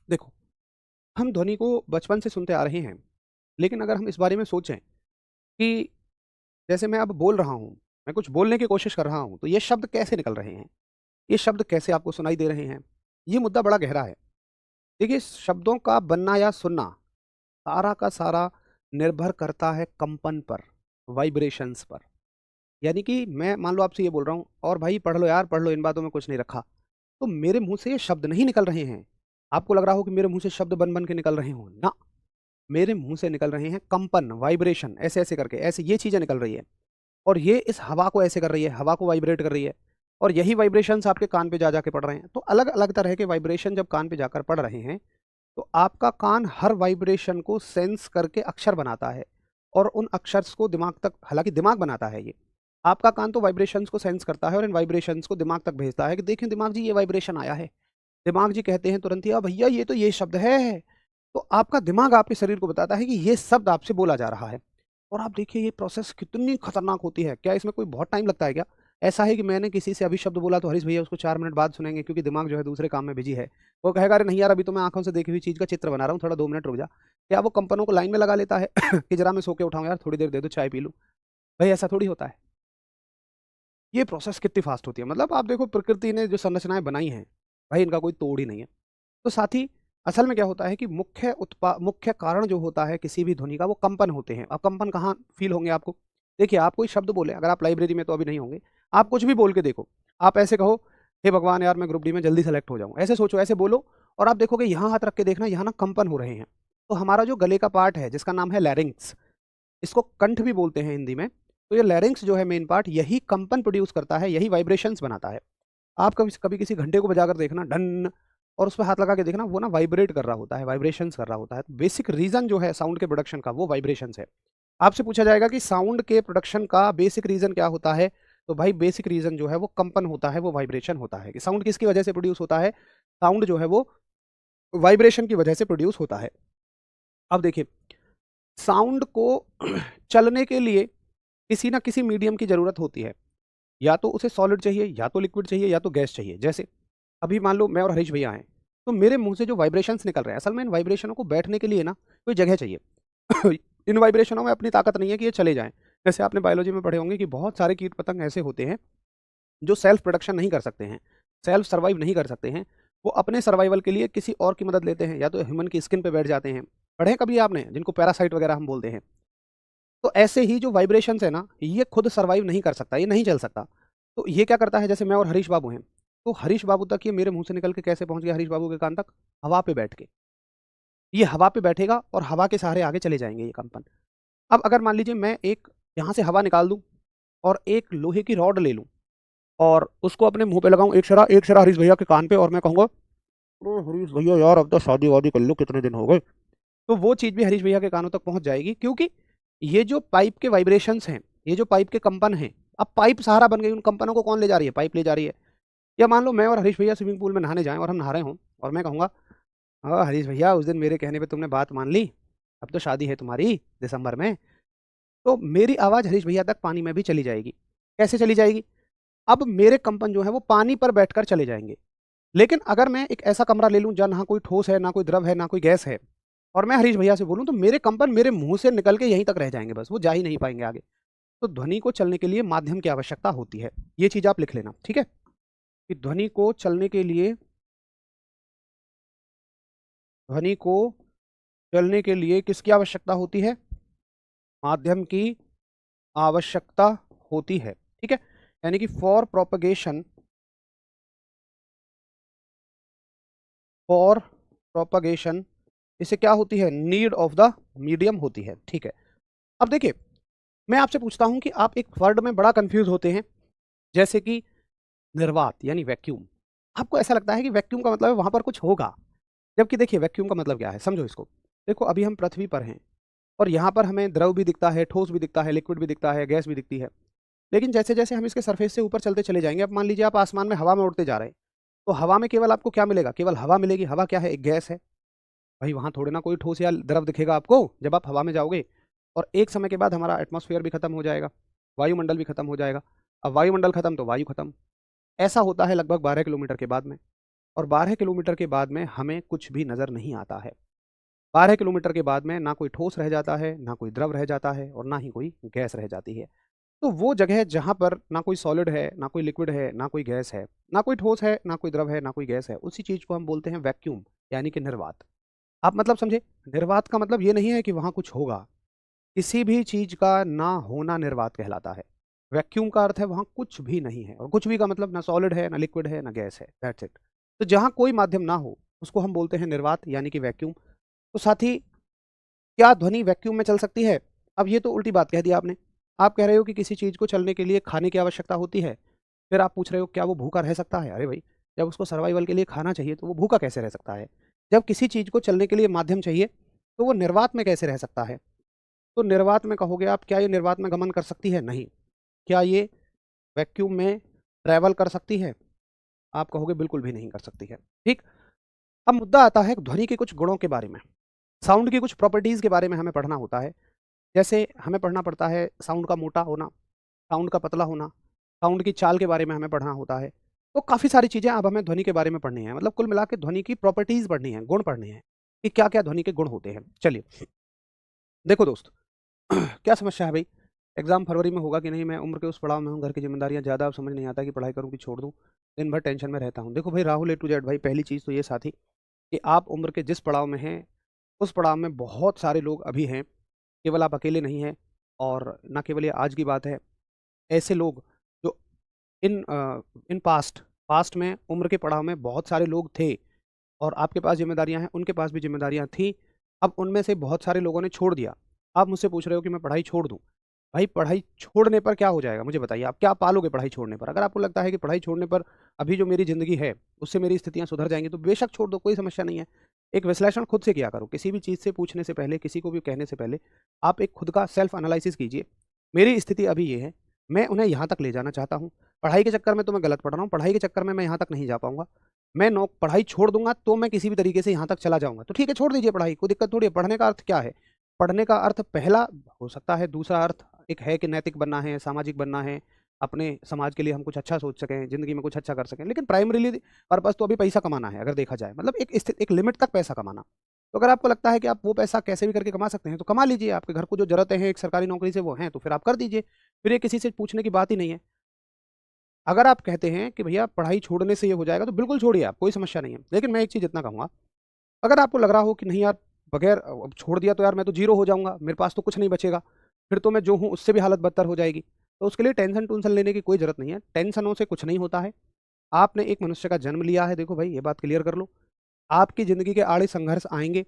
देखो, हम ध्वनि को बचपन से सुनते आ रहे हैं, लेकिन अगर हम इस बारे में सोचें कि जैसे मैं अब बोल रहा हूँ, मैं कुछ बोलने की कोशिश कर रहा हूँ, तो ये शब्द कैसे निकल रहे हैं? ये शब्द कैसे आपको सुनाई दे रहे हैं? ये मुद्दा बड़ा गहरा है। देखिए, शब्दों का बनना या सुनना, सारा का सारा निर्भर करता है कंपन पर, वाइब्रेशंस पर। यानी कि मैं मान लो आपसे ये बोल रहा हूँ, और भाई पढ़ लो यार, पढ़ लो, इन बातों में कुछ नहीं रखा। तो मेरे मुँह से ये शब्द नहीं निकल रहे हैं। आपको लग रहा हो कि मेरे मुँह से शब्द बन-बन के निकल रहे हों, ना। मेरे मुँह से निकल रहे हैं कंपन, वाइब्रेशन, ऐसे-ऐसे करके, ऐसे ये चीज़ें निकल रही है। और ये इस हवा को ऐसे कर रही है, हवा को वाइब्रेट कर रही है, और यही वाइब्रेशंस आपके कान पे जा-जा के पड़ रहे हैं। तो अलग-अलग तरह के वाइब्रेशन जब कान पे जाकर पड़ रहे हैं, तो आपका कान हर वाइब्रेशन को सेंस करके अक्षर बनाता है, और उन अक्षर्स को दिमाग तक, हालाँकि दिमाग बनाता है ये। आपका कान तो वाइब्रेशंस को सेंस करता है और इन वाइब्रेशंस को दिमाग तक भेजता है कि देखें दिमाग जी, ये वाइब्रेशन आया है। दिमाग जी कहते हैं तुरंत ही, भैया ये तो ये शब्द है। तो आपका दिमाग आपके शरीर को बताता है कि ये शब्द आपसे बोला जा रहा है। और आप देखिए ये प्रोसेस कितनी खतरनाक होती है। क्या इसमें कोई बहुत टाइम लगता है क्या? ऐसा है कि मैंने किसी से अभी शब्द बोला तो हरीश भैया उसको 4 मिनट बाद सुनेंगे, क्योंकि दिमाग जो है दूसरे काम में बिज़ी है। वो कहेगा, अरे नहीं यार, अभी तो मैं आँखों से देखी हुई चीज़ का चित्र बना रहा हूँ, थोड़ा 2 मिनट रुक जा। क्या वो कंपनों को लाइन में लगा लेता है कि ज़रा मैं सो के उठाऊँ यार, थोड़ी देर दे दो, चाय पी लूँ? भई ऐसा थोड़ी होता है। ये प्रोसेस कितनी फ़ास्ट होती है। मतलब आप देखो, प्रकृति ने जो संरचनाएँ बनाई हैं, भाई इनका कोई तोड़ ही नहीं है। तो साथ ही असल में क्या होता है कि मुख्य कारण जो होता है किसी भी ध्वनि का, वो कंपन होते हैं। अब कंपन कहाँ फ़ील होंगे आपको? देखिए, आप कोई शब्द बोले, अगर आप लाइब्रेरी में तो अभी नहीं होंगे, आप कुछ भी बोल के देखो। आप ऐसे कहो, हे भगवान यार, मैं ग्रुप डी में जल्दी सेलेक्ट हो जाऊँ। ऐसे सोचो, ऐसे बोलो, और आप देखोगे यहाँ हाथ रख के देखना, यहाँ ना कंपन हो रहे हैं। तो हमारा जो गले का पार्ट है, जिसका नाम है लैरिंक्स, इसको कंठ भी बोलते हैं हिंदी में। तो ये लैरिंक्स जो है मेन पार्ट, यही कंपन प्रोड्यूस करता है, यही वाइब्रेशंस बनाता है। आप कभी कभी किसी घंटे को बजाकर देखना, ढन, और उस पे हाथ लगा के देखना, वो ना वाइब्रेट कर रहा होता है, वाइब्रेशंस कर रहा होता है। बेसिक रीज़न जो है साउंड के प्रोडक्शन का, वो वाइब्रेशंस है। आपसे पूछा जाएगा कि साउंड के प्रोडक्शन का बेसिक रीज़न क्या होता है? तो भाई बेसिक रीज़न जो है वो कंपन होता है, वो वाइब्रेशन होता है। कि साउंड किसकी वजह से प्रोड्यूस होता है? साउंड जो है वो वाइब्रेशन की वजह से प्रोड्यूस होता है। अब देखिए, साउंड को चलने के लिए किसी ना किसी मीडियम की ज़रूरत होती है। या तो उसे सॉलिड चाहिए, या तो लिक्विड चाहिए, या तो गैस चाहिए। जैसे अभी मान लो मैं और हरीश भैया हैं, तो मेरे मुँह से जो वाइब्रेशंस निकल रहे हैं, असल में इन वाइब्रेशनों को बैठने के लिए ना कोई जगह चाहिए। इन वाइब्रेशनों में अपनी ताकत नहीं है कि ये चले जाएँ। जैसे आपने बायोलॉजी में पढ़े होंगे कि बहुत सारे कीट-पतंग ऐसे होते हैं, जो सेल्फ प्रोडक्शन नहीं कर सकते हैं, सेल्फ सर्वाइव नहीं कर सकते हैं। वो अपने सर्वाइवल के लिए किसी और की मदद लेते हैं, या तो ह्यूमन की स्किन पे बैठ जाते हैं। पढ़े हैं कभी आपने? जिनको पैरासाइट वगैरह हम बोलते हैं। तो ऐसे ही जो वाइब्रेशंस है ना, ये खुद सर्वाइव नहीं कर सकता, ये नहीं चल सकता। तो ये क्या करता है, जैसे मैं और हरीश बाबू हैं, तो हरीश बाबू तक ये मेरे मुँह से निकल के कैसे पहुँच गया हरीश बाबू के कान तक? हवा पे बैठ के। ये हवा पे बैठेगा और हवा के सहारे आगे चले जाएँगे ये कंपन। अब अगर मान लीजिए मैं एक यहाँ से हवा निकाल दूँ, और एक लोहे की रॉड ले लूँ, और उसको अपने मुँह पे लगाऊँ एक सिरा हरीश भैया के कान पे, और मैं कहूँगा, अरे हरीश भैया यार, अब तो शादी-वादी कर लो, कितने दिन हो गए। तो वो चीज़ भी हरीश भैया के कानों तक पहुँच जाएगी, क्योंकि ये जो पाइप के वाइब्रेशंस हैं, ये जो पाइप के कंपन हैं, अब पाइप सहारा बन गई, उन कंपनों को कौन ले जा रही है? पाइप ले जा रही है। या मान लो मैं और हरीश भैया स्विमिंग पूल में नहाने जाएँ, और हम नहा रहे हों, और मैं कहूँगा, हाँ, हरीश भैया उस दिन मेरे कहने पे तुमने बात मान ली, अब तो शादी है तुम्हारी दिसंबर में। तो मेरी आवाज़ हरीश भैया तक पानी में भी चली जाएगी। कैसे चली जाएगी? अब मेरे कंपन जो हैं वो पानी पर बैठकर चले जाएँगे। लेकिन अगर मैं एक ऐसा कमरा ले लूँ जहाँ ना कोई ठोस है, ना कोई द्रव है, ना कोई गैस है, और मैं हरीश भैया से बोलूँ, तो मेरे कंपन मेरे मुँह से निकल के यहीं तक रह जाएँगे बस, वो जा ही नहीं पाएँगे आगे। तो ध्वनि को चलने के लिए माध्यम की आवश्यकता होती है। ये चीज़ आप लिख लेना, ठीक है? कि ध्वनि को चलने के लिए किसकी आवश्यकता होती है? माध्यम की आवश्यकता होती है, ठीक है? यानी कि फॉर प्रोपगेशन इसे क्या होती है? नीड ऑफ द मीडियम होती है, ठीक है? अब देखिए, मैं आपसे पूछता हूँ कि आप एक वर्ड में बड़ा कन्फ्यूज़ होते हैं, जैसे कि निर्वात यानी वैक्यूम। आपको ऐसा लगता है कि वैक्यूम का मतलब है वहाँ पर कुछ होगा, जबकि देखिए वैक्यूम का मतलब क्या है, समझो इसको। देखो, अभी हम पृथ्वी पर हैं, और यहाँ पर हमें द्रव भी दिखता है, ठोस भी दिखता है, लिक्विड भी दिखता है, गैस भी दिखती है। लेकिन जैसे-जैसे हम इसके सरफेस से ऊपर चलते चले जाएँगे, अब मान लीजिए आप आसमान में हवा में उड़ते जा रहे हैं, तो हवा में केवल आपको क्या मिलेगा? केवल हवा मिलेगी। हवा क्या है? एक गैस है। भाई वहाँ थोड़े ना कोई ठोस या द्रव दिखेगा आपको, जब आप हवा में जाओगे। और एक समय के बाद हमारा एटमॉस्फेयर भी खत्म हो जाएगा, वायुमंडल भी खत्म हो जाएगा। अब वायुमंडल खत्म तो वायु खत्म। ऐसा होता है लगभग 12 किलोमीटर के बाद में। और 12 किलोमीटर के बाद में हमें कुछ भी नज़र नहीं आता है। 12 किलोमीटर के बाद में ना कोई ठोस रह जाता है, ना कोई द्रव रह जाता है और ना ही कोई गैस रह जाती है। तो वो जगह जहाँ पर ना कोई सॉलिड है, ना कोई लिक्विड है, ना कोई गैस है, ना कोई ठोस है, ना कोई द्रव है, ना कोई गैस है, उसी चीज़ को हम बोलते हैं वैक्यूम, यानी कि निर्वात। आप मतलब समझे? निर्वात का मतलब ये नहीं है कि वहाँ कुछ होगा। किसी भी चीज़ का ना होना निर्वात कहलाता है। वैक्यूम का अर्थ है वहाँ कुछ भी नहीं है और कुछ भी का मतलब ना सॉलिड है, ना लिक्विड है, ना गैस है, दैट्स इट। तो जहाँ कोई माध्यम ना हो, उसको हम बोलते हैं निर्वात यानी कि वैक्यूम। तो साथी, क्या ध्वनि वैक्यूम में चल सकती है? अब ये तो उल्टी बात कह दी आपने। आप कह रहे हो कि किसी चीज़ को चलने के लिए खाने की आवश्यकता होती है। फिर आप पूछ रहे हो क्या वो भूखा रह सकता है? अरे भाई, जब उसको सर्वाइवल के लिए खाना चाहिए तो वो भूखा कैसे रह सकता है? जब किसी चीज़ को चलने के लिए माध्यम चाहिए, तो वो निर्वात में कैसे रह सकता है? तो निर्वात में कहोगे आप, क्या ये निर्वात में गमन कर सकती है? नहीं। क्या ये वैक्यूम में ट्रैवल कर सकती है? आप कहोगे बिल्कुल भी नहीं कर सकती है। ठीक? अब मुद्दा आता है ध्वनि के कुछ गुणों के बारे में। साउंड की कुछ प्रॉपर्टीज़ के बारे में हमें पढ़ना होता है। जैसे हमें पढ़ना पड़ता है साउंड का मोटा होना, साउंड का पतला होना, साउंड की चाल के बारे में हमें पढ़ना होता है। तो काफ़ी सारी चीज़ें अब हमें ध्वनि के बारे में पढ़नी है। मतलब कुल मिला के ध्वनि की प्रॉपर्टीज़ पढ़नी है, गुण पढ़ने हैं कि क्या-क्या ध्वनि के गुण होते हैं। चलिए, देखो दोस्त, क्या समस्या है भई? एग्ज़ाम फरवरी में होगा कि नहीं, मैं उम्र के उस पड़ाव में हूँ, घर की ज़िम्मेदारियाँ ज़्यादा, अब समझ नहीं आता कि पढ़ाई करूँ कि छोड़ दूँ। दिन भर टेंशन में रहता हूँ। देखो भाई राहुल, ए टू ज़ेड भाई, पहली चीज़ तो ये साथी कि आप उम्र के जिस पड़ाव में हैं, उस पड़ाव में बहुत सारे लोग अभी हैं। केवल आप अकेले नहीं हैं और ना केवल ये आज की बात है। ऐसे लोग जो इन पास्ट में उम्र के पड़ाव में बहुत सारे लोग थे और आपके पास ज़िम्मेदारियाँ हैं, उनके पास भी ज़िम्मेदारियाँ थीं। अब उनमें से बहुत सारे लोगों ने छोड़ दिया। आप मुझसे पूछ रहे हो कि मैं पढ़ाई छोड़ दूँ। भाई पढ़ाई छोड़ने पर क्या हो जाएगा मुझे बताइए? आप क्या पालोगे पढ़ाई छोड़ने पर? अगर आपको लगता है कि पढ़ाई छोड़ने पर अभी जो मेरी ज़िंदगी है, उससे मेरी स्थितियाँ सुधर जाएँगी, तो बेशक छोड़ दो, कोई समस्या नहीं है। एक विश्लेषण खुद से किया करो। किसी भी चीज़ से पूछने से पहले, किसी को भी कहने से पहले, आप एक खुद का सेल्फ एनालिसिस कीजिए। मेरी स्थिति अभी ये है, मैं उन्हें यहाँ तक ले जाना चाहता हूँ। पढ़ाई के चक्कर में तो मैं गलत पढ़ रहा हूँ, पढ़ाई के चक्कर में मैं यहाँ तक नहीं जा पाऊँगा। मैं नौ पढ़ाई छोड़ दूँगा तो मैं किसी भी तरीके से यहाँ तक चला जाऊँगा। तो ठीक है, छोड़ दीजिए पढ़ाई, कोई दिक्कत थोड़ी है। पढ़ने का अर्थ क्या है? पढ़ने का अर्थ पहला हो सकता है, दूसरा अर्थ एक है कि नैतिक बनना है, सामाजिक बनना है, अपने समाज के लिए हम कुछ अच्छा सोच सकें, ज़िंदगी में कुछ अच्छा कर सकें। लेकिन प्राइमरीली पर्पज़ तो अभी पैसा कमाना है अगर देखा जाए, मतलब एक लिमिट तक पैसा कमाना। तो अगर आपको लगता है कि आप वो पैसा कैसे भी करके कमा सकते हैं, तो कमा लीजिए। आपके घर को जो ज़रूरतें हैं एक सरकारी नौकरी से वो हैं, तो फिर आप कर दीजिए। फिर ये किसी से पूछने की बात ही नहीं है। अगर आप कहते हैं कि भैया पढ़ाई छोड़ने से ये हो जाएगा, तो बिल्कुल छोड़िए आप, कोई समस्या नहीं है। लेकिन मैं एक चीज़ इतना कहूँगा, अगर आपको लग रहा हो कि नहीं यार, बगैर अब छोड़ दिया तो यार मैं तो ज़ीरो हो जाऊँगा, मेरे पास तो कुछ नहीं बचेगा, फिर तो मैं जो हूँ उससे भी हालत बदतर हो जाएगी। तो उसके लिए टेंशन-टूंशन लेने की कोई ज़रूरत नहीं है। टेंशनों से कुछ नहीं होता है। आपने एक मनुष्य का जन्म लिया है, देखो भाई ये बात क्लियर कर लो। आपकी ज़िंदगी के आड़े संघर्ष आएँगे।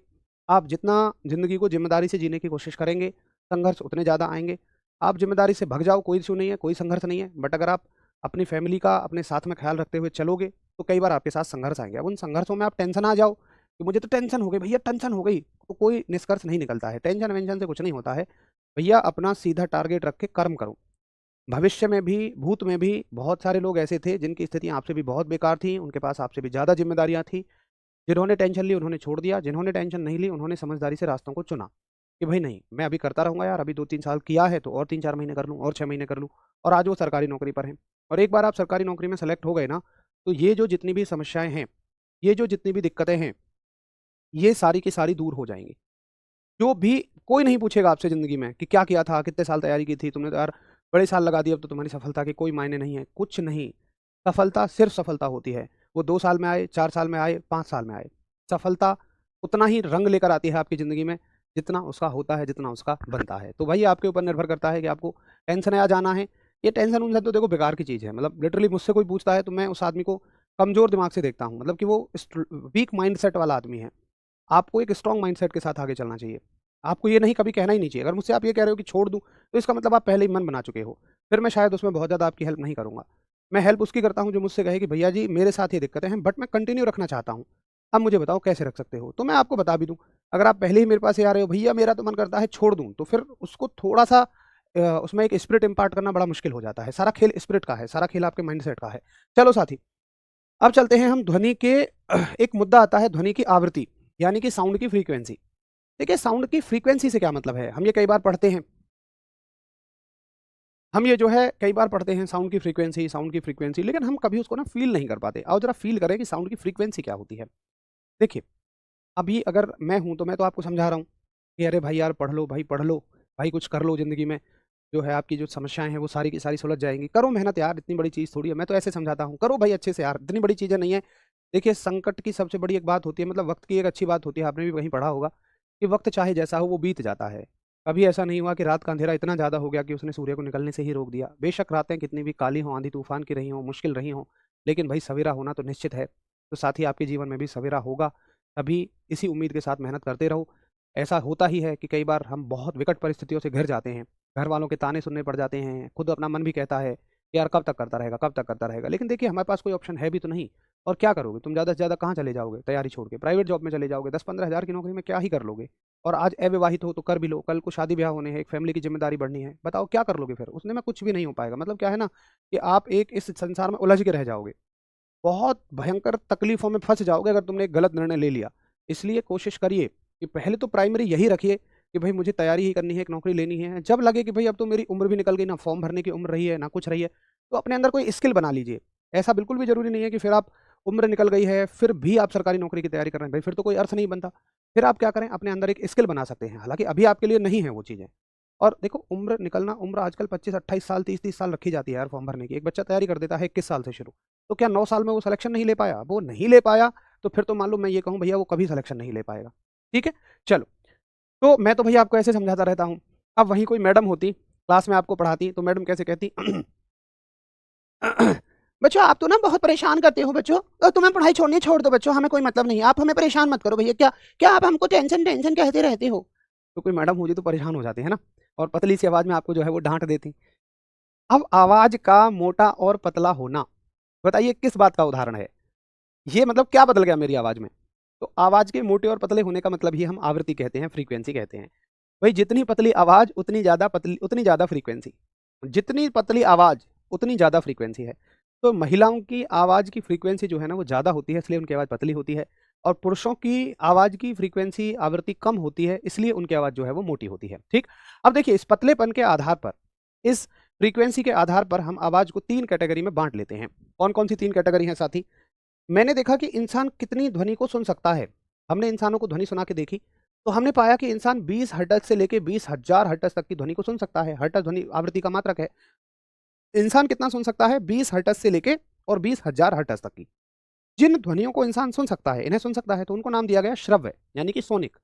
आप जितना ज़िंदगी को ज़िम्मेदारी से जीने की कोशिश करेंगे, संघर्ष उतने ज़्यादा आएँगे। आप ज़िम्मेदारी से भग जाओ, कोई इश्यू नहीं है, कोई संघर्ष नहीं है। बट अगर आप अपनी फैमिली का अपने साथ में ख़्याल रखते हुए चलोगे, तो कई बार आपके साथ संघर्ष आएँगे। अब उन संघर्षों में आप टेंशन आ जाओ कि मुझे तो टेंशन हो गई भैया, टेंशन हो गई, तो कोई निष्कर्ष नहीं निकलता है। टेंशन-वेंशन से कुछ नहीं होता है। भैया अपना सीधा टारगेट रख के कर्म करो। भविष्य में भी, भूत में भी बहुत सारे लोग ऐसे थे जिनकी स्थितियाँ आपसे भी बहुत बेकार थी, उनके पास आपसे भी ज़्यादा ज़िम्मेदारियाँ थी। जिन्होंने टेंशन ली उन्होंने छोड़ दिया, जिन्होंने टेंशन नहीं ली उन्होंने समझदारी से रास्तों को चुना, कि भई नहीं, मैं अभी करता रहूँगा यार, अभी 2-3 साल किया है तो और 3-4 महीने कर लूँ और 6 महीने कर लूँ, और आज वो सरकारी नौकरी पर हैं। और एक बार आप सरकारी नौकरी में सेलेक्ट हो गए ना, तो ये जो जितनी भी समस्याएँ हैं, ये जो जितनी भी दिक्कतें हैं, ये सारी की सारी दूर हो जाएँगी। जो भी कोई नहीं पूछेगा आपसे ज़िंदगी में कि क्या किया था, कितने साल तैयारी की थी, तुमने तो यार बड़े साल लगा दिए, अब तो तुम्हारी सफलता के कोई मायने नहीं है, कुछ नहीं। सफलता सिर्फ़ सफलता होती है। वो 2 साल में आए, 4 साल में आए, 5 साल में आए। सफलता उतना ही रंग लेकर आती है आपकी ज़िंदगी में, जितना उसका होता है, जितना उसका बनता है। तो वही आपके ऊपर निर्भर करता है कि आपको टेंशन आ जाना है। ये टेंशन-वेंशन तो देखो बेकार की चीज़ है। मतलब लिटरली मुझसे कोई पूछता है तो मैं उस आदमी को कमज़ोर दिमाग से देखता हूँ। मतलब कि वो वीक माइंडसेट वाला आदमी है। आपको एक स्ट्रॉन्ग माइंडसेट के साथ आगे चलना चाहिए। आपको ये नहीं कभी कहना ही नहीं चाहिए। अगर मुझसे आप ये कह रहे हो कि छोड़ दूँ, तो इसका मतलब आप पहले ही मन बना चुके हो। फिर मैं शायद उसमें बहुत ज़्यादा आपकी हेल्प नहीं करूँगा। मैं हेल्प उसकी करता हूँ जो मुझसे कहे कि भैया जी मेरे साथ ये दिक्कतें हैं, बट मैं कंटिन्यू रखना चाहता हूँ। अब मुझे बताओ कैसे रख सकते हो? तो मैं आपको बता भी दूँ। अगर आप पहले ही मेरे पास ये आ रहे हो, भैया मेरा तो मन करता है छोड़ दूँ, तो फिर उसको थोड़ा-सा उसमें एक स्पिरिट इम्पार्ट करना बड़ा मुश्किल हो जाता है। सारा खेल स्पिरिट का है, सारा खेल आपके माइंडसेट का है। चलो साथी, अब चलते हैं हम ध्वनि के एक मुद्दा आता है ध्वनि की आवृत्ति, यानी कि साउंड की फ्रीक्वेंसी। देखिए साउंड की फ्रीक्वेंसी से क्या मतलब है? हम ये कई बार पढ़ते हैं हम ये जो है कई बार पढ़ते हैं साउंड की फ्रीक्वेंसी, लेकिन हम कभी उसको ना फ़ील नहीं कर पाते। आओ ज़रा फ़ील करें कि साउंड की फ्रीक्वेंसी क्या होती है। देखिए, अभी अगर मैं हूँ तो मैं तो आपको समझा रहा हूँ कि अरे भाई यार पढ़ लो, भाई कुछ कर लो ज़िंदगी में, जो है आपकी जो समस्याएँ हैं वो सारी की सारी सुलझ जाएँगी। करो मेहनत यार, इतनी बड़ी चीज़ थोड़ी है। मैं तो ऐसे समझाता हूँ, करो भाई अच्छे से यार, इतनी बड़ी चीज़ें नहीं है। देखिए, संकट की सबसे बड़ी एक बात होती है, मतलब वक़्त की एक अच्छी बात होती है, आपने भी कहीं पढ़ा होगा कि वक़्त चाहे जैसा हो वो बीत जाता है। कभी ऐसा नहीं हुआ कि रात का अंधेरा इतना ज़्यादा हो गया कि उसने सूर्य को निकलने से ही रोक दिया। बेशक रातें कितनी भी काली हों, आंधी-तूफ़ान की रही हों, मुश्किल रही हों, लेकिन भई सवेरा होना तो निश्चित है। तो साथ ही आपके जीवन में भी सवेरा होगा, तभी इसी उम्मीद के साथ मेहनत करते रहो। ऐसा होता ही है कि कई बार हम बहुत विकट परिस्थितियों से घिर जाते हैं, घर वालों के ताने सुनने पड़ जाते हैं, खुद अपना मन भी कहता है, कि यार कब तक करता रहेगा, कब तक करता रहेगा? लेकिन देखिए, हमारे पास कोई ऑप्शन है भी तो नहीं। और क्या करोगे? तुम ज़्यादा से ज़्यादा कहाँ चले जाओगे तैयारी छोड़ के? प्राइवेट जॉब में चले जाओगे, 10-15 हज़ार की नौकरी में क्या ही कर लोगे? और आज अविवाहित हो तो कर भी लो, कल को शादी-ब्याह होने हैं, एक फैमिली की ज़िम्मेदारी बढ़नी है, बताओ क्या कर लोगे फिर? उसमें में कुछ भी नहीं हो पाएगा। मतलब क्या है ना कि आप एक इस संसार में उलझ के रह जाओगे। बहुत भयंकर तकलीफ़ों में फँस जाओगे अगर तुमने एक गलत निर्णय ले लिया। इसलिए कोशिश करिए कि पहले तो प्राइमरी यही रखिए कि भई मुझे तैयारी ही करनी है, एक नौकरी लेनी है। जब लगे कि भई अब तो मेरी उम्र भी निकल गई, ना फॉर्म भरने की उम्र रही है, ना कुछ रही है, तो अपने अंदर कोई स्किल बना लीजिए। ऐसा बिल्कुल भी ज़रूरी नहीं है कि फिर आप उम्र निकल गई है, फिर भी आप सरकारी नौकरी की तैयारी कर रहे हैं। भई फिर तो कोई अर्थ नहीं बनता। फिर आप क्या करें, अपने अंदर एक स्किल बना सकते हैं। हालाँकि अभी आपके लिए नहीं है वो चीज़ें। और देखो, उम्र निकलना, उम्र आजकल 25-28 साल, 30-30 साल रखी जाती है यार फॉर्म भरने की। एक बच्चा तैयारी कर देता है 21 साल से शुरू। तो क्या 9 साल में वो सिलेक्शन नहीं ले पाया? वो नहीं ले पाया, तो फिर तो मान लो मैं ये कहूँ भैया वो कभी सिलेक्शन नहीं ले पाएगा। ठीक है? चलो, तो मैं तो भैया आपको ऐसे समझाता रहता हूँ। अब वहीं कोई मैडम होती, क्लास में आपको पढ़ाती, तो मैडम कैसे कहती बच्चों आप तो ना बहुत परेशान करते हो बच्चों, तुम्हें पढ़ाई छोड़नी है छोड़ दो बच्चों, हमें कोई मतलब नहीं है, आप हमें परेशान मत करो भैया, क्या क्या आप हमको टेंशन टेंशन कहते रहते हो? तो कोई मैडम होती तो परेशान हो जाती है ना, और पतली सी आवाज़ में आपको जो है वो डाँट देती। अब आवाज़ का मोटा और पतला होना, बताइए किस बात का उदाहरण है? ये मतलब क्या बदल गया मेरी आवाज़ में? तो आवाज़ के मोटे और पतले होने का मतलब ही हम आवृत्ति कहते हैं, फ्रीक्वेंसी कहते हैं। भई जितनी पतली आवाज़ उतनी ज़्यादा फ्रीक्वेंसी। जितनी पतली आवाज़ उतनी ज़्यादा फ्रीक्वेंसी है। तो महिलाओं की आवाज़ की फ्रीक्वेंसी जो है ना वो ज़्यादा होती है, इसलिए उनकी आवाज़ पतली होती है, और पुरुषों की आवाज़ की फ्रीक्वेंसी आवृत्ति कम होती है, इसलिए उनकी आवाज़ जो है वो मोटी होती है। ठीक? अब देखिए, इस पतलेपन के आधार पर, इस फ्रीक्वेंसी के आधार पर हम आवाज़ को 3 कैटेगरी में बाँट लेते हैं। कौन-कौन सी 3 कैटेगरी हैं साथी? मैंने देखा कि इंसान कितनी ध्वनि को सुन सकता है। हमने इंसानों को ध्वनि सुना के देखी, तो हमने पाया कि इंसान 20 हर्ट्ज़ से लेके 20,000 हर्ट्ज़ तक की ध्वनि को सुन सकता है। हर्ट्ज़ ध्वनि आवृत्ति का मात्रक है। इंसान कितना सुन सकता है? 20 हर्ट्ज़ से लेके और 20,000 हर्ट्ज़ तक की। जिन ध्वनियों को इंसान सुन सकता है, इन्हें सुन सकता है, तो उनको नाम दिया गया श्रव्य, यानी कि सोनिक,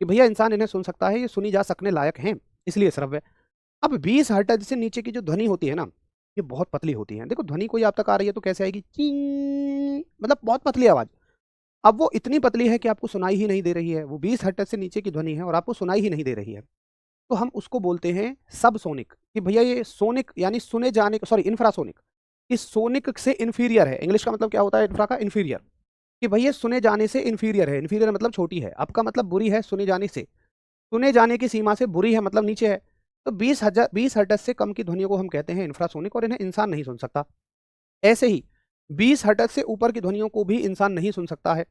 कि भैया इंसान इन्हें सुन सकता है, ये सुनी जा सकने लायक हैं, इसलिए श्रव्य। अब 20 हर्ट्ज़ से नीचे की जो ध्वनि होती है ना, ये बहुत पतली होती है। देखो, ध्वनि कोई आप तक आ रही है तो कैसे आएगी? ची, मतलब बहुत पतली आवाज़। अब वो इतनी पतली है कि आपको सुनाई ही नहीं दे रही है। वो 20 हर्ट्ज़ से नीचे की ध्वनि है और आपको सुनाई ही नहीं दे रही है। तो हम उसको बोलते हैं सबसोनिक, कि भैया ये सोनिक यानी सुने जाने, सॉरी इंफ्रासोनिक। इस सोनिक से इंफीरियर है। इंग्लिश का मतलब क्या होता है इंफ्रा का? इंफीरियर। कि भैया सुने जाने से इंफीरियर है। इंफीरियर मतलब छोटी है। अब का मतलब बुरी है सुने जाने से। सुने जाने की सीमा से बुरी है मतलब नीचे है। तो 20 हर्ट्ज़ से कम की ध्वनियों को हम कहते हैं इंफ्रासोनिक, और इन्हें इंसान नहीं सुन सकता। ऐसे ही 20 हर्ट्ज़ से ऊपर की ध्वनियों को भी इंसान नहीं सुन सकता है।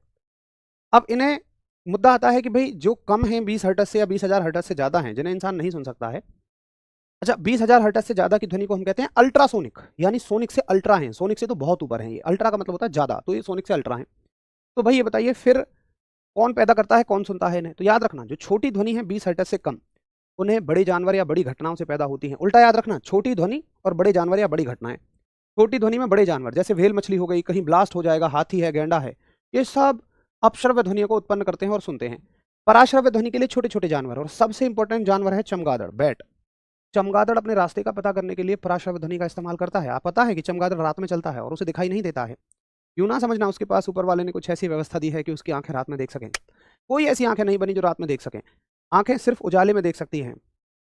अब इन्हें मुद्दा आता है कि भई जो कम हैं 20 हर्ट्ज़ से या 20,000 हर्ट्ज़ से ज़्यादा हैं, जिन्हें इंसान नहीं सुन सकता है। अच्छा, 20,000 हर्ट्ज़ से ज़्यादा की ध्वनि को हम कहते हैं अल्ट्रासोनिक, यानी सोनिक से अल्ट्रा हैं, सोनिक से तो बहुत ऊपर हैं ये। अल्ट्रा का मतलब होता है ज़्यादा, तो ये सोनिक से अल्ट्रा हैं। तो भई ये बताइए फिर कौन पैदा करता है, कौन सुनता है इन्हें? तो याद रखना, जो छोटी ध्वनि है 20 हर्ट्ज़ से कम, उन्हें बड़े जानवर या बड़ी घटनाओं से पैदा होती हैं। उल्टा याद रखना, छोटी ध्वनि और बड़े जानवर या बड़ी घटनाएँ। छोटी ध्वनि में बड़े जानवर, जैसे व्हेल मछली हो गई, कहीं ब्लास्ट हो जाएगा, हाथी है, गैंडा है, ये सब अपश्रव्य ध्वनियों को उत्पन्न करते हैं और सुनते हैं। पराश्रव्य ध्वनि के लिए छोटे-छोटे जानवर, और सबसे इंपॉर्टेंट जानवर है चमगादड़, बैट। चमगादड़ अपने रास्ते का पता करने के लिए पराश्रव्य ध्वनि का इस्तेमाल करता है। आप पता है कि चमगादड़ रात में चलता है और उसे दिखाई नहीं देता है। यूँ ना समझना उसके पास ऊपर वाले ने कुछ ऐसी व्यवस्था दी है कि उसकी आँखें रात में देख सकें। कोई ऐसी आँखें नहीं बनी जो रात में देख सकें। आँखें सिर्फ़ उजाले में देख सकती हैं,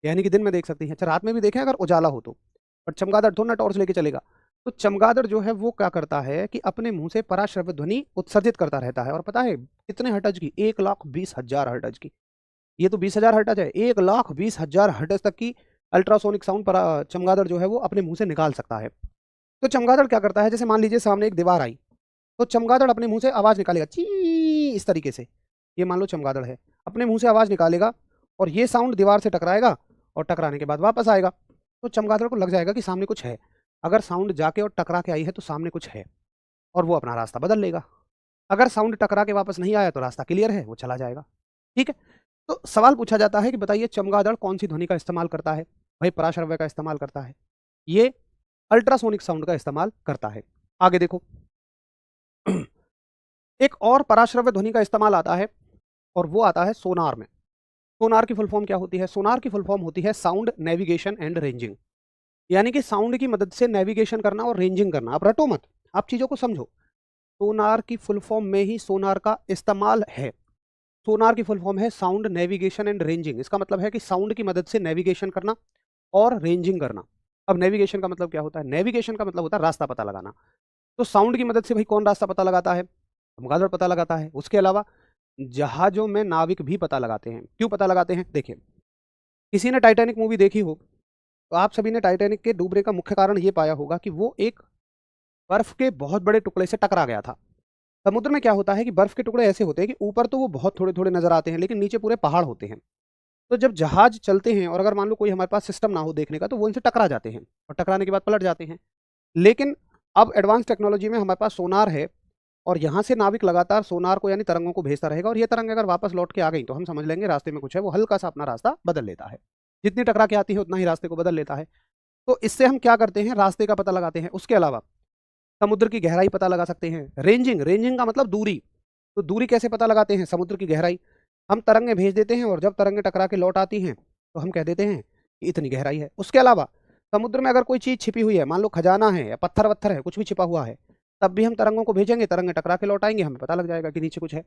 यानी कि दिन में देख सकती हैं। अच्छा, रात में भी देखें अगर उजाला हो तो। पर चमगादड़ थोड़ी ना टॉर्च लेके चलेगा। तो चमगादड़ जो है वो क्या करता है कि अपने मुँह से पराश्रव्य ध्वनि उत्सर्जित करता रहता है, और पता है कितने हर्ट्ज़ की? 1,20,000 हर्ट्ज़ की। ये तो 20,000 हर्ट्ज़ है, 1,20,000 हर्ट्ज़ तक की अल्ट्रासोनिक साउंड चमगादड़ जो है वो अपने मुँह से निकाल सकता है। तो चमगादड़ क्या करता है, जैसे मान लीजिए सामने एक दीवार आई, तो चमगादड़ अपने मुँह से आवाज़ निकालेगा, ची, इस तरीके से। ये मान लो चमगादड़ है, अपने मुँह से आवाज़ निकालेगा और ये साउंड दीवार से टकराएगा और टकराने के बाद वापस आएगा। तो चमगादड़ को लग जाएगा कि सामने कुछ है। अगर साउंड जाके और टकरा के आई है तो सामने कुछ है और वो अपना रास्ता बदल लेगा। अगर साउंड टकरा के वापस नहीं आया तो रास्ता क्लियर है, वो चला जाएगा। ठीक है? तो सवाल पूछा जाता है कि बताइए चमगादड़ कौन-सी ध्वनि का इस्तेमाल करता है? भाई पराश्रव्य का इस्तेमाल करता है। ये अल्ट्रासोनिक साउंड का इस्तेमाल करता है। आगे देखो। एक और पराश्रव्य ध्वनि का इस्तेमाल आता है और वो आता है सोनार में। सोनार की फुल फॉर्म क्या होती है? सोनार की फुल फॉर्म होती है साउंड नेविगेशन एंड रेंजिंग। यानी कि साउंड की मदद से नेविगेशन करना और रेंजिंग करना। आप रटो मत, आप चीजों को समझो। सोनार की फुल फॉर्म में ही सोनार का इस्तेमाल है। सोनार की फुल फॉर्म है साउंड नेविगेशन एंड रेंजिंग। इसका मतलब है कि साउंड की मदद से नेविगेशन करना और रेंजिंग करना। अब नेविगेशन का मतलब क्या होता है? नेविगेशन का मतलब होता है रास्ता पता लगाना। तो साउंड की मदद से भाई कौन रास्ता पता लगाता है? चमगादड़ पता लगाता है। उसके अलावा जहाजों में नाविक भी पता लगाते हैं। क्यों पता लगाते हैं? देखिए, किसी ने टाइटैनिक मूवी देखी हो तो आप सभी ने टाइटैनिक के डूबने का मुख्य कारण ये पाया होगा कि वो एक बर्फ के बहुत बड़े टुकड़े से टकरा गया था। समुद्र में क्या होता है कि बर्फ के टुकड़े ऐसे होते हैं कि ऊपर तो वो बहुत थोड़े थोड़े नजर आते हैं लेकिन नीचे पूरे पहाड़ होते हैं। तो जब जहाज चलते हैं और अगर मान लो कोई हमारे पास सिस्टम ना हो देखने का तो वो इनसे टकरा जाते हैं और टकराने के बाद पलट जाते हैं। लेकिन अब एडवांस टेक्नोलॉजी में हमारे पास सोनार है और यहाँ से नाविक लगातार सोनार को यानी तरंगों को भेजता रहेगा और ये तरंग अगर वापस लौट के आ गई तो हम समझ लेंगे रास्ते में कुछ है। वो हल्का सा अपना रास्ता बदल लेता है। जितनी टकरा के आती है उतना ही रास्ते को बदल लेता है। तो इससे हम क्या करते हैं? रास्ते का पता लगाते हैं। उसके अलावा समुद्र की गहराई पता लगा सकते हैं। रेंजिंग, रेंजिंग का मतलब दूरी। तो दूरी कैसे पता लगाते हैं? समुद्र की गहराई। हम तरंगें भेज देते हैं और जब तरंगें टकरा के लौट आती हैं तो हम कह देते हैं कि इतनी गहराई है। उसके अलावा समुद्र में अगर कोई चीज छिपी हुई है, मान लो खजाना है या पत्थर वत्थर है, कुछ भी छिपा हुआ है, तब भी हम तरंगों को भेजेंगे, तरंगें टकरा के लौट आएंगे, हमें पता लग जाएगा कि नीचे कुछ है।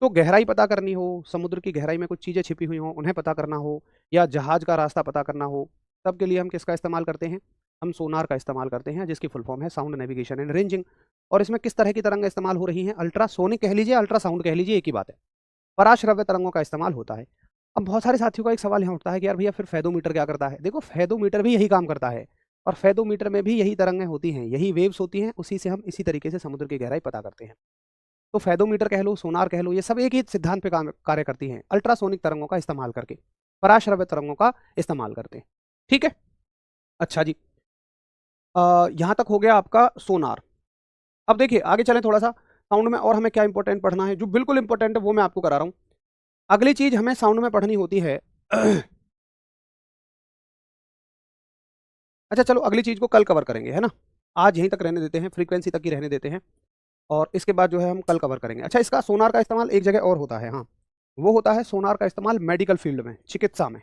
तो गहराई पता करनी हो, समुद्र की गहराई में कुछ चीजें छिपी हुई हो उन्हें पता करना हो, या जहाज का रास्ता पता करना हो, तब के लिए हम किसका इस्तेमाल करते हैं? हम सोनार का इस्तेमाल करते हैं, जिसकी फुल फॉर्म है साउंड नेविगेशन एंड रेंजिंग। और इसमें किस तरह की तरंग इस्तेमाल हो रही हैं? अल्ट्रासोनिक कह लीजिए, अल्ट्रासाउंड कह लीजिए, एक ही बात है। पराश्रव्य तरंगों का इस्तेमाल होता है। अब बहुत सारे साथियों का एक सवाल यहाँ उठता है कि यार भैया फिर फेदोमीटर क्या करता है? देखो, फेदोमीटर भी यही काम करता है और फेदोमीटर में भी यही तरंगें होती हैं, यही वेव्स होती हैं, उसी से हम इसी तरीके से समुद्र की गहराई पता करते हैं। तो फेदोमीटर कह लो, सोनार कह लो, ये सब एक ही सिद्धांत पे कार्य करती हैं, अल्ट्रासोनिक तरंगों का इस्तेमाल करके, पराश्रव्य तरंगों का इस्तेमाल करते हैं। ठीक है? अच्छा जी, यहाँ तक हो गया आपका सोनार। अब देखिए आगे चलें थोड़ा सा साउंड में, और हमें क्या इंपॉर्टेंट पढ़ना है। जो बिल्कुल इंपॉर्टेंट है वो मैं आपको करा रहा हूँ। अगली चीज हमें साउंड में पढ़नी होती है अच्छा चलो अगली चीज को कल कवर करेंगे, है ना? आज यहीं तक रहने देते हैं, फ्रीक्वेंसी तक ही रहने देते हैं और इसके बाद जो है हम कल कवर करेंगे। अच्छा, इसका सोनार का इस्तेमाल एक जगह और होता है। हाँ, वो होता है सोनार का इस्तेमाल मेडिकल फील्ड में, चिकित्सा में।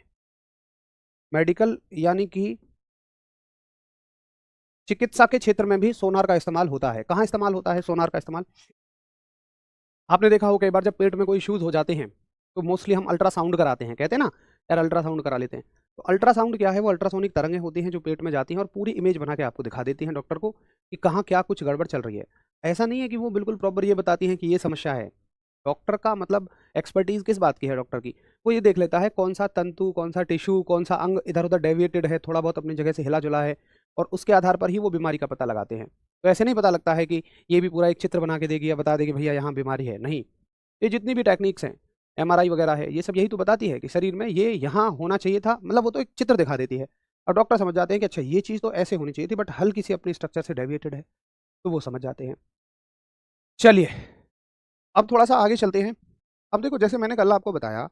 मेडिकल यानी कि चिकित्सा के क्षेत्र में भी सोनार का इस्तेमाल होता है। कहाँ इस्तेमाल होता है सोनार का इस्तेमाल? आपने देखा हो कई बार जब पेट में कोई इश्यूज हो जाते हैं तो मोस्टली हम अल्ट्रासाउंड कराते हैं, कहते हैं ना यार अल्ट्रासाउंड करा लेते हैं। तो अल्ट्रासाउंड क्या है? वो अल्ट्रासोनिक तरंगें होती हैं जो पेट में जाती हैं और पूरी इमेज बना के आपको दिखा देती हैं डॉक्टर को कि कहाँ क्या कुछ गड़बड़ चल रही है। ऐसा नहीं है कि वो बिल्कुल प्रॉपर ये बताती हैं कि ये समस्या है। डॉक्टर का मतलब एक्सपर्टीज किस बात की है डॉक्टर की? वो ये देख लेता है कौन सा तंतु, कौन सा टिश्यू, कौन सा अंग इधर उधर डेविएटेड है, थोड़ा बहुत अपनी जगह से हिला जुला है, और उसके आधार पर ही वो बीमारी का पता लगाते हैं। तो ऐसे नहीं पता लगता है कि ये भी पूरा एक चित्र बना के देगी या बता देगी भैया यहाँ बीमारी है, नहीं। ये जितनी भी टेक्निक्स हैं, एमआरआई वगैरह है, ये सब यही तो बताती है कि शरीर में ये यहाँ होना चाहिए था, मतलब वो तो एक चित्र दिखा देती है। और डॉक्टर समझ जाते हैं कि अच्छा ये चीज़ तो ऐसे होनी चाहिए थी बट हल्की सी अपनी स्ट्रक्चर से डेविएटेड है, तो वो समझ जाते हैं। चलिए, अब थोड़ा सा आगे चलते हैं। अब देखो, जैसे मैंने कल आपको बताया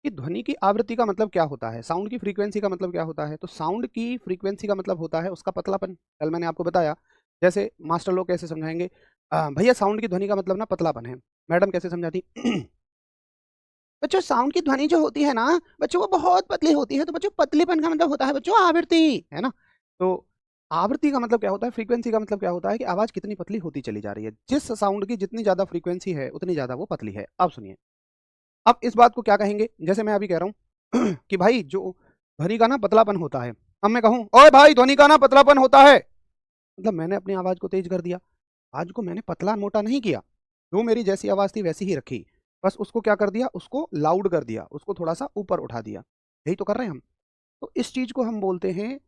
कि ध्वनि की आवृत्ति का मतलब क्या होता है, साउंड की फ्रीक्वेंसी का मतलब क्या होता है। तो साउंड की फ्रीक्वेंसी का मतलब होता है उसका पतलापन। कल मैंने आपको बताया, जैसे मास्टर लोग कैसे समझाएंगे, भैया साउंड की ध्वनि का मतलब ना पतलापन है। मैडम कैसे समझाती? बच्चों साउंड की ध्वनि जो होती है ना बच्चों, वो बहुत पतली होती है। तो बच्चों पतलेपन का मतलब होता है बच्चों आवृत्ति, है ना? तो आवृत्ति का मतलब क्या होता है? फ्रीक्वेंसी का मतलब क्या होता है कि आवाज कितनी पतली होती चली जा रही है। जिस साउंड की जितनी ज्यादा फ्रीक्वेंसी है उतनी ज्यादा वो पतली है। अब सुनिए, अब इस बात को क्या कहेंगे? जैसे मैं अभी कह रहा हूँ कि भाई जो ध्वनि का ना पतलापन होता है, अब मैं कहूँ ओए भाई ध्वनि का ना पतलापन होता है, मतलब मैंने अपनी आवाज को तेज कर दिया। आवाज को मैंने पतला मोटा नहीं किया, जो मेरी जैसी आवाज थी वैसी ही रखी, बस उसको क्या कर दिया, उसको लाउड कर दिया, उसको थोड़ा सा ऊपर उठा दिया। यही तो कर रहे हैं हम। तो इस चीज को हम बोलते हैं,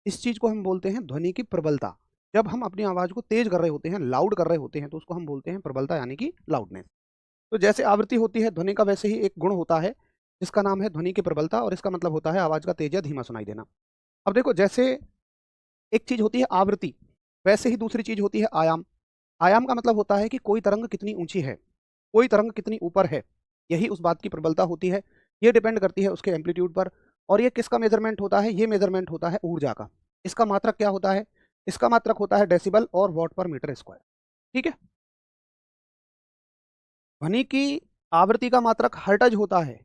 इस चीज को हम बोलते हैं ध्वनि की प्रबलता। जब हम अपनी आवाज को तेज कर रहे होते हैं, लाउड कर रहे होते हैं, तो उसको हम बोलते हैं प्रबलता यानी कि लाउडनेस। तो जैसे आवृत्ति होती है ध्वनि का, वैसे ही एक गुण होता है जिसका नाम है ध्वनि की प्रबलता, और इसका मतलब होता है आवाज का तेज या धीमा सुनाई देना। अब देखो, जैसे एक चीज होती है आवृत्ति, वैसे ही दूसरी चीज होती है आयाम। आयाम का मतलब होता है कि कोई तरंग कितनी ऊंची है, कोई तरंग कितनी ऊपर है, यही उस बात की प्रबलता होती है। ये डिपेंड करती है उसके एम्पलीट्यूड पर। और ये किसका मेजरमेंट होता है? ये मेजरमेंट होता है ऊर्जा का। इसका मात्रक क्या होता है? इसका मात्रक होता है डेसिबल और वॉट पर मीटर स्क्वायर। ठीक है। ध्वनि की आवृत्ति का मात्रक हर्ट्ज होता है,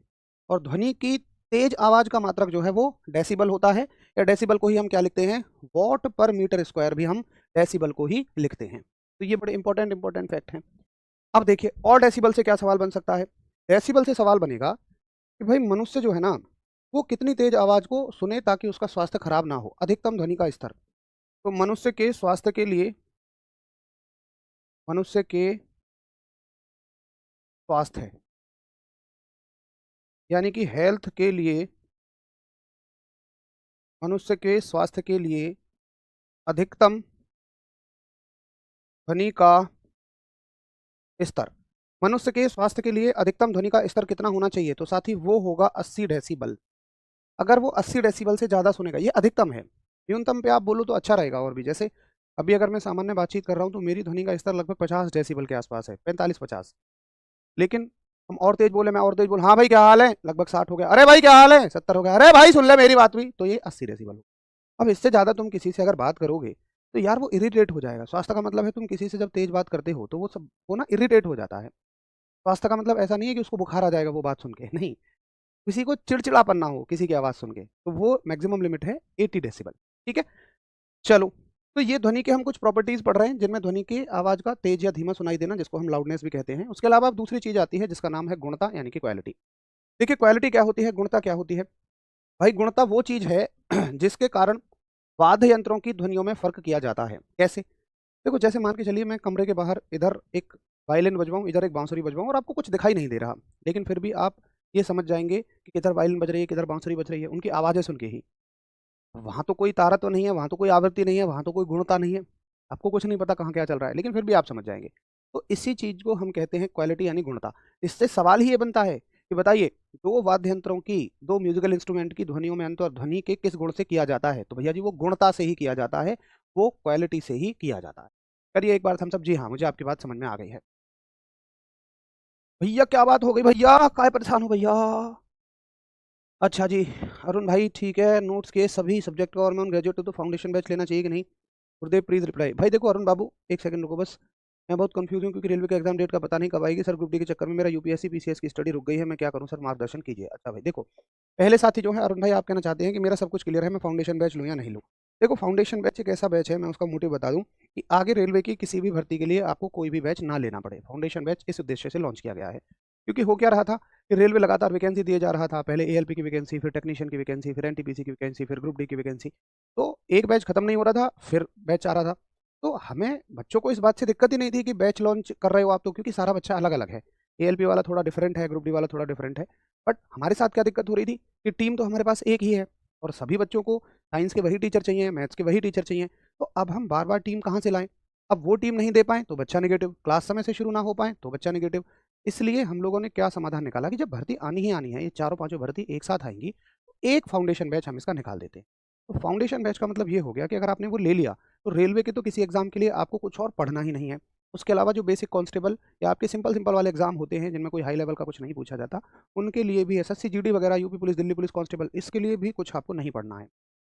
और ध्वनि की तेज आवाज का मात्रक जो है वो डेसिबल होता है, या डेसिबल को ही हम क्या लिखते हैं? वॉट पर मीटर स्क्वायर भी हम डेसिबल को ही लिखते हैं। तो ये बड़े इंपॉर्टेंट इंपॉर्टेंट फैक्ट हैं। अब देखिए, और डेसिबल से क्या सवाल बन सकता है? डेसिबल से सवाल बनेगा कि भाई मनुष्य जो है ना, वो कितनी तेज आवाज को सुने ताकि उसका स्वास्थ्य खराब ना हो, अधिकतम ध्वनि का स्तर। तो मनुष्य के स्वास्थ्य के लिए, मनुष्य के स्वास्थ्य यानी कि हेल्थ के लिए, मनुष्य के स्वास्थ्य के लिए अधिकतम ध्वनि का स्तर, मनुष्य के स्वास्थ्य के लिए अधिकतम ध्वनि का स्तर कितना होना चाहिए? तो साथी वो होगा 80 डेसिबल। अगर वो 80 डेसिबल से ज़्यादा सुनेगा, ये अधिकतम है, न्यूनतम पे आप बोलो तो अच्छा रहेगा। और भी जैसे अभी अगर मैं सामान्य बातचीत कर रहा हूँ तो मेरी ध्वनि का स्तर लगभग 50 डेसिबल के आसपास है, 45-50। लेकिन हम और तेज बोले, मैं और तेज बोल, हाँ भाई क्या हाल है, लगभग 60 हो गया, अरे भाई क्या हाल है, 70 हो गया, अरे भाई सुन ले मेरी बात भी, तो ये 80 डेसिबल हो। अब इससे ज़्यादा तुम किसी से अगर बात करोगे तो यार वो इरिटेट हो जाएगा। स्वास्थ्य का मतलब है तुम किसी से जब तेज बात करते हो तो वो ना इरिटेट हो जाता है। स्वास्थ्य का मतलब ऐसा नहीं है कि उसको बुखार आ जाएगा वो बात सुन के, नहीं। किसी को चिड़चिड़ापन ना हो किसी की आवाज़ सुन के, तो वो मैक्सिमम लिमिट है 80 डेसिबल। ठीक है। चलो, तो ये ध्वनि के हम कुछ प्रॉपर्टीज पढ़ रहे हैं जिनमें ध्वनि की आवाज का तेज या धीमा सुनाई देना, जिसको हम लाउडनेस भी कहते हैं। उसके अलावा अब दूसरी चीज आती है जिसका नाम है गुणता यानी कि क्वालिटी। देखिए, क्वालिटी क्या होती है, गुणता क्या होती है? भाई गुणता वो चीज है जिसके कारण वाद्य यंत्रों की ध्वनियों में फर्क किया जाता है। कैसे? देखो, जैसे मान के चलिए मैं कमरे के बाहर इधर एक वायलिन बजवाऊं, इधर एक बांसुरी बजवाऊं, और आपको कुछ दिखाई नहीं दे रहा, लेकिन फिर भी आप ये समझ जाएंगे कि किधर वायलिन बज रही है किधर बांसुरी बज रही है, उनकी आवाजें सुन के ही। वहां तो कोई तारा तो नहीं है, वहां तो कोई आवृत्ति नहीं है, वहां तो कोई गुणता नहीं है, आपको कुछ नहीं पता कहाँ क्या चल रहा है, लेकिन फिर भी आप समझ जाएंगे। तो इसी चीज को हम कहते हैं क्वालिटी यानी गुणता। इससे सवाल ही ये बनता है कि बताइए, दो वाद्य यंत्रों की, दो म्यूजिकल इंस्ट्रूमेंट की ध्वनियों में अंतर ध्वनि के किस गुण से किया जाता है? तो भैया जी वो गुणता से ही किया जाता है, वो क्वालिटी से ही किया जाता है। करिए एक बार हम सब। जी हाँ, मुझे आपकी बात समझ में आ गई है। भैया क्या बात हो गई भैया, काय परेशान हो भैया? अच्छा जी, अरुण भाई ठीक है, नोट्स के सभी सब्जेक्ट का और मैं ग्रेजुएट तो फाउंडेशन बैच लेना चाहिए कि नहीं? गुरुदेव प्लीज रिप्लाई। भाई देखो अरुण बाबू, एक सेकंड रुको बस, मैं बहुत कंफ्यूज हूँ क्योंकि रेलवे का एग्जाम डेट का पता नहीं कब आएगी सर। ग्रुप डी के चक्कर में मेरा यूपीएससी पीसीएस की स्टडी रुक गई है, मैं क्या करूँ सर, मार्गदर्शन कीजिए। अच्छा भाई देखो, पहले साथी जो है अरुण भाई, आप कहना चाहते हैं कि मेरा सब कुछ क्लियर है, मैं फाउंडेशन बैच लूँ या नहीं लूँ? देखो, फाउंडेशन बैच एक ऐसा बैच है, मैं उसका मोटिव बता दूं कि आगे रेलवे की किसी भी भर्ती के लिए आपको कोई भी बैच ना लेना पड़े। फाउंडेशन बैच इस उद्देश्य से लॉन्च किया गया है, क्योंकि हो क्या रहा था कि रेलवे लगातार वैकेंसी दिए जा रहा था। पहले एएलपी की वैकेंसी, फिर टेक्नीशियन की वैकेंसी, फिर एनटीपीसी की वैकेंसी, फिर ग्रुप डी की वैकेंसी। तो एक बैच खत्म नहीं हो रहा था, फिर बैच आ रहा था। तो हमें बच्चों को इस बात से दिक्कत ही नहीं थी कि बैच लॉन्च कर रहे हो आप तो, क्योंकि सारा बच्चा अलग अलग है। एएलपी वाला थोड़ा डिफरेंट है, ग्रुप डी वाला थोड़ा डिफरेंट है। बट हमारे साथ क्या दिक्कत हो रही थी कि टीम तो हमारे पास एक ही है, और सभी बच्चों को साइंस के वही टीचर चाहिए, मैथ्स के वही टीचर चाहिए। तो अब हम बार बार टीम कहाँ से लाएं? अब वो टीम नहीं दे पाए तो बच्चा नेगेटिव, क्लास समय से शुरू ना हो पाए तो बच्चा नेगेटिव। इसलिए हम लोगों ने क्या समाधान निकाला कि जब भर्ती आनी ही आनी है, ये चारों पांचों भर्ती एक साथ आएंगी, तो एक फाउंडेशन बैच हम इसका निकाल देते हैं। तो फाउंडेशन बैच का मतलब ये हो गया कि अगर आपने वो ले लिया तो रेलवे के तो किसी एग्जाम के लिए आपको कुछ और पढ़ना ही नहीं है। उसके अलावा जो बेसिक कांस्टेबल या आपके सिंपल सिंपल वाले एग्जाम होते हैं जिनमें कोई हाई लेवल का कुछ नहीं पूछा जाता, उनके लिए भी एसएससी जीडी वगैरह, UP police, Delhi police constable, इसके लिए भी कुछ आपको नहीं पढ़ना है।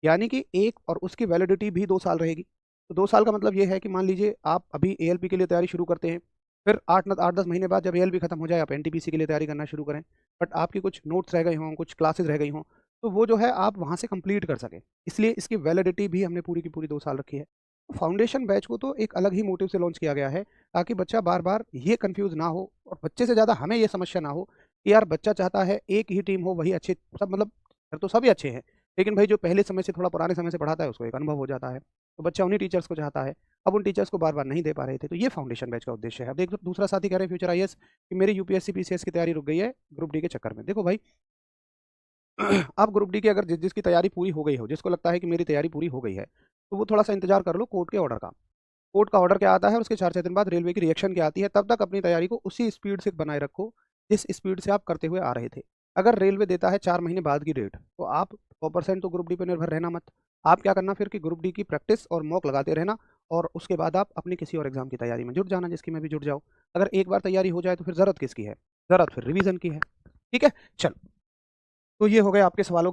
यानी कि एक, और उसकी वैलिडिटी भी 2 साल रहेगी। तो 2 साल का मतलब ये है कि मान लीजिए आप अभी एएलपी के लिए तैयारी शुरू करते हैं, फिर 8-10 महीने बाद जब एएलपी खत्म हो जाए आप एनटीपीसी के लिए तैयारी करना शुरू करें, बट आपकी कुछ नोट्स रह गए हों, कुछ क्लासेस रह गई हों, तो वो जो है आप वहाँ से कंप्लीट कर सकें। इसलिए इसकी वैलिडिटी भी हमने पूरी की पूरी 2 साल रखी है। तो फाउंडेशन बैच को तो एक अलग ही मोटिव से लॉन्च किया गया है, ताकि बच्चा बार बार ये कंफ्यूज ना हो, और बच्चे से ज़्यादा हमें ये समस्या ना हो कि यार बच्चा चाहता है एक ही टीम हो, वही अच्छे सब, मतलब फिर तो सभी अच्छे हैं, लेकिन भाई जो पहले समय से, थोड़ा पुराने समय से पढ़ाता है उसको एक अनुभव हो जाता है, तो बच्चा उन्हीं टीचर्स को चाहता है। अब उन टीचर्स को बार बार नहीं दे पा रहे थे, तो ये फाउंडेशन बैच का उद्देश्य है। अब देख, दूसरा साथी कह रहे हैं फ्यूचर आईएएस कि मेरी यूपीएससी पीसीएस की तैयारी रुक गई है ग्रुप डी के चक्कर में। देखो भाई, अब ग्रुप डी की अगर जिसकी तैयारी पूरी हो गई हो, जिसको लगता है कि मेरी तैयारी पूरी हो गई है, तो वो थोड़ा सा इंतजार कर लो कोर्ट के ऑर्डर का। कोर्ट का ऑर्डर क्या आता है, उसके 4 से 6 दिन बाद रेलवे की रिएक्शन क्या आती है, तब तक अपनी तैयारी को उसी स्पीड से बनाए रखो जिस स्पीड से आप करते हुए आ रहे थे। अगर रेलवे देता है 4 महीने बाद की डेट, तो आप 100% तो ग्रुप डी पे निर्भर रहना मत। आप क्या करना फिर कि ग्रुप डी की प्रैक्टिस और मॉक लगाते रहना, और उसके बाद आप अपनी किसी और एग्जाम की तैयारी में जुट जाना, जिसकी मैं भी जुट जाऊँ। अगर एक बार तैयारी हो जाए तो फिर ज़रूरत किसकी है? ज़रूरत फिर रिवीजन की है। ठीक है? चलो, तो ये हो गए आपके सवालों